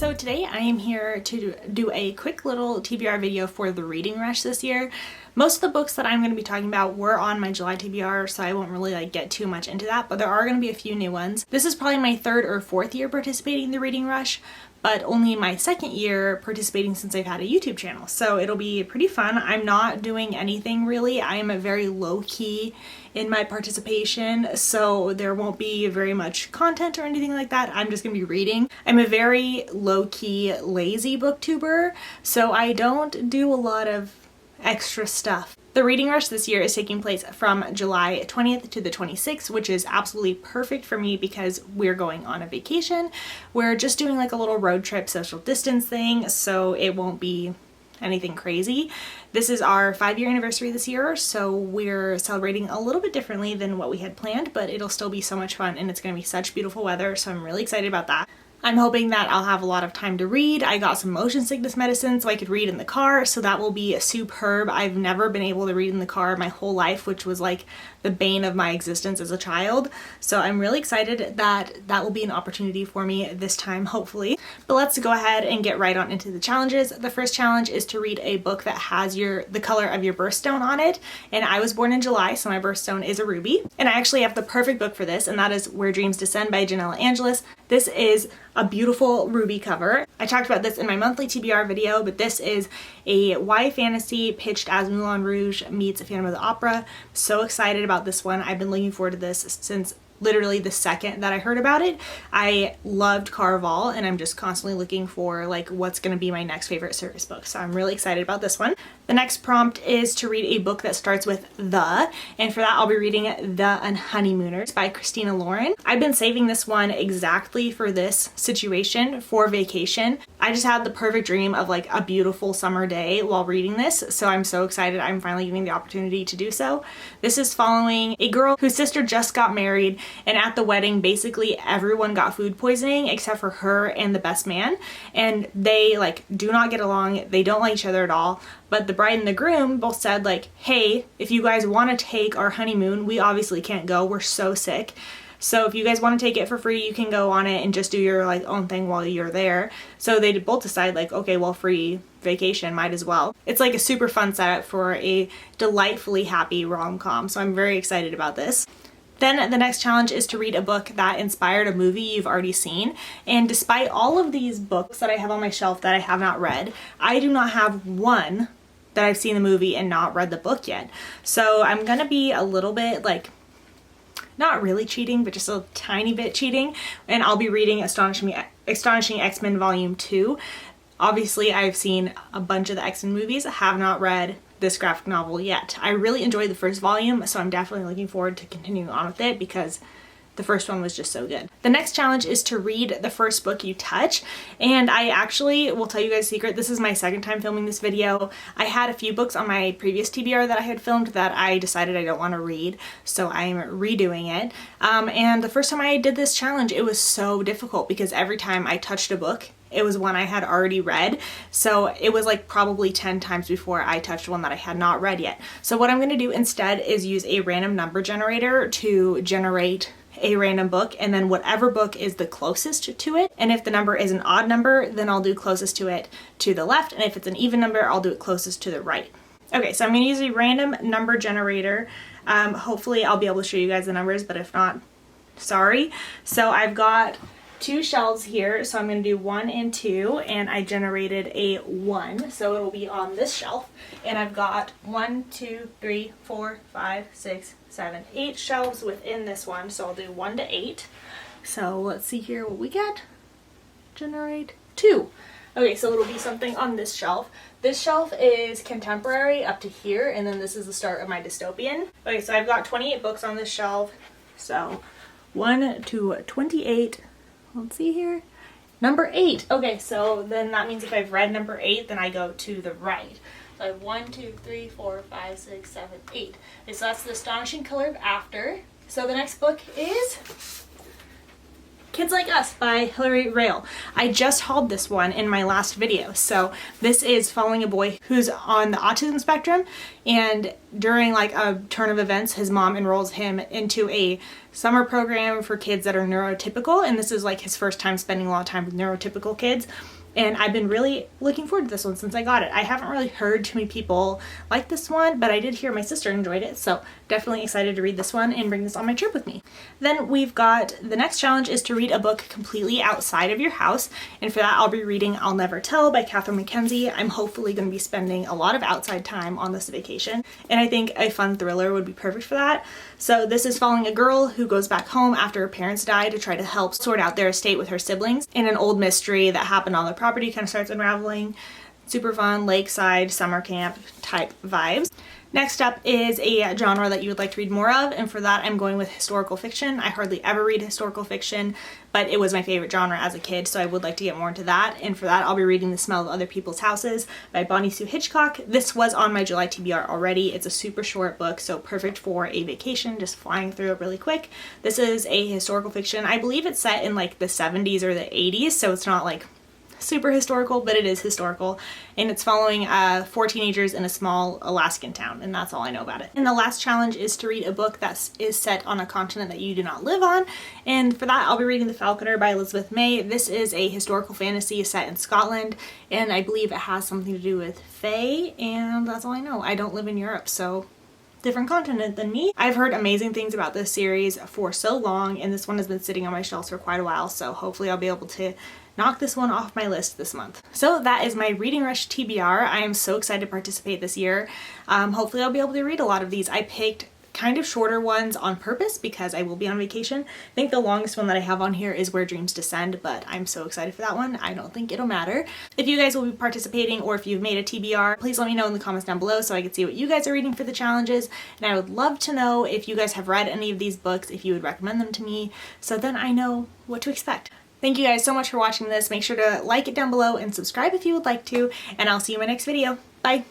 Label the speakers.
Speaker 1: So today I am here to do a quick little TBR video for the Reading Rush this year. Most of the books that I'm going to be talking about were on my July TBR, so I won't really get too much into that, but there are going to be a few new ones. This is probably my third or fourth year participating in the Reading Rush, but only my second year participating since I've had a YouTube channel, so it'll be pretty fun. I'm not doing anything really. I am very low-key in my participation, so there won't be very much content or anything like that. I'm just gonna be reading. I'm a very low-key, lazy booktuber, so I don't do a lot of extra stuff. The Reading Rush this year is taking place from July 20th to the 26th, which is absolutely perfect for me because we're going on a vacation. We're just doing like a little road trip social distance thing, so it won't be anything crazy. This is our 5-year anniversary this year, so we're celebrating a little bit differently than what we had planned, but it'll still be so much fun and it's going to be such beautiful weather, so I'm really excited about that. I'm hoping that I'll have a lot of time to read. I got some motion sickness medicine so I could read in the car, so that will be superb. I've never been able to read in the car my whole life, which was like the bane of my existence as a child. So I'm really excited that that will be an opportunity for me this time, hopefully. But let's go ahead and get right on into the challenges. The first challenge is to read a book that has the color of your birthstone on it. And I was born in July, so my birthstone is a ruby. And I actually have the perfect book for this, and that is Where Dreams Descend by Janelle Angelis. This is a beautiful ruby cover. I talked about this in my monthly TBR video, but this is a YA fantasy pitched as Moulin Rouge meets Phantom of the Opera. So excited about this one. I've been looking forward to this since literally the second that I heard about it. I loved Caraval, and I'm just constantly looking for like what's going to be my next favorite circus book. So I'm really excited about this one. The next prompt is to read a book that starts with the, and for that I'll be reading The Honeymooners by Christina Lauren. I've been saving this one exactly for this situation, for vacation. I just had the perfect dream of like a beautiful summer day while reading this, so I'm so excited I'm finally getting the opportunity to do so. This is following a girl whose sister just got married, and at the wedding basically everyone got food poisoning except for her and the best man, and they like do not get along. They don't like each other at all. But the bride and the groom both said like, hey, if you guys want to take our honeymoon, we obviously can't go, we're so sick. So if you guys want to take it for free, you can go on it and just do your like own thing while you're there. So they both decide like, okay, well, free vacation, might as well. It's like a super fun setup for a delightfully happy rom-com. So I'm very excited about this. Then the next challenge is to read a book that inspired a movie you've already seen. And despite all of these books that I have on my shelf that I have not read, I do not have one that I've seen the movie and not read the book yet. So I'm gonna be a little bit like, not really cheating, but just a tiny bit cheating. And I'll be reading Astonishing X-Men Volume 2. Obviously, I've seen a bunch of the X-Men movies. I have not read this graphic novel yet. I really enjoyed the first volume, so I'm definitely looking forward to continuing on with it because the first one was just so good. The next challenge is to read the first book you touch, and I actually will tell you guys a secret. This is my second time filming this video. I had a few books on my previous TBR that I had filmed that I decided I don't want to read, so I'm redoing it. And the first time I did this challenge, it was so difficult because every time I touched a book, it was one I had already read. So it was like probably 10 times before I touched one that I had not read yet. So what I'm going to do instead is use a random number generator to generate a random book, and then whatever book is the closest to it. And if the number is an odd number, then I'll do closest to it to the left. And if it's an even number, I'll do it closest to the right. Okay, so I'm going to use a random number generator. Hopefully I'll be able to show you guys the numbers, but if not, sorry. So I've got 2 shelves here, so I'm going to do 1 and 2, and I generated a 1, so it will be on this shelf. And I've got 1, 2, 3, 4, 5, 6, 7, 8 shelves within this one, so I'll do 1 to 8. So let's see here what we get. Generate 2. Okay, so it'll be something on this shelf. This shelf is contemporary up to here, and then this is the start of my dystopian. Okay, so I've got 28 books on this shelf, so 1 to 28. Let's see here. Number 8. Okay, so then that means if I've read number 8, then I go to the right. So I have 1, 2, 3, 4, 5, 6, 7, 8. Okay, so that's The Astonishing Color of After. So the next book is Kids Like Us by Hilary Rail. I just hauled this one in my last video. So this is following a boy who's on the autism spectrum, and during like a turn of events, his mom enrolls him into a summer program for kids that are neurotypical, and this is like his first time spending a lot of time with neurotypical kids. And I've been really looking forward to this one since I got it. I haven't really heard too many people like this one, but I did hear my sister enjoyed it, so definitely excited to read this one and bring this on my trip with me. Then we've got the next challenge is to read a book completely outside of your house, and for that I'll be reading I'll Never Tell by Catherine Mackenzie. I'm hopefully going to be spending a lot of outside time on this vacation, and I think a fun thriller would be perfect for that. So this is following a girl who goes back home after her parents die to try to help sort out their estate with her siblings, and an old mystery that happened on the property kind of starts unraveling. Super fun, lakeside, summer camp type vibes. Next up is a genre that you would like to read more of, and for that I'm going with historical fiction. I hardly ever read historical fiction, but it was my favorite genre as a kid, so I would like to get more into that, and for that I'll be reading The Smell of Other People's Houses by Bonnie Sue Hitchcock. This was on my July TBR already. It's a super short book, so perfect for a vacation, just flying through it really quick. This is a historical fiction. I believe it's set in like the 70s or the 80s, so it's not like super historical, but it is historical, and it's following 4 teenagers in a small Alaskan town, and that's all I know about it. And the last challenge is to read a book that is set on a continent that you do not live on, and for that I'll be reading The Falconer by Elizabeth May. This is a historical fantasy set in Scotland, and I believe it has something to do with fae, and that's all I know. I don't live in Europe, so different continent than me. I've heard amazing things about this series for so long, and this one has been sitting on my shelves for quite a while, so hopefully I'll be able to knock this one off my list this month. So that is my Reading Rush TBR. I am so excited to participate this year. Hopefully I'll be able to read a lot of these. I picked kind of shorter ones on purpose because I will be on vacation. I think the longest one that I have on here is Where Dreams Descend, but I'm so excited for that one. I don't think it'll matter. If you guys will be participating or if you've made a TBR, please let me know in the comments down below so I can see what you guys are reading for the challenges. And I would love to know if you guys have read any of these books, if you would recommend them to me, so then I know what to expect. Thank you guys so much for watching this. Make sure to like it down below and subscribe if you would like to, and I'll see you in my next video. Bye!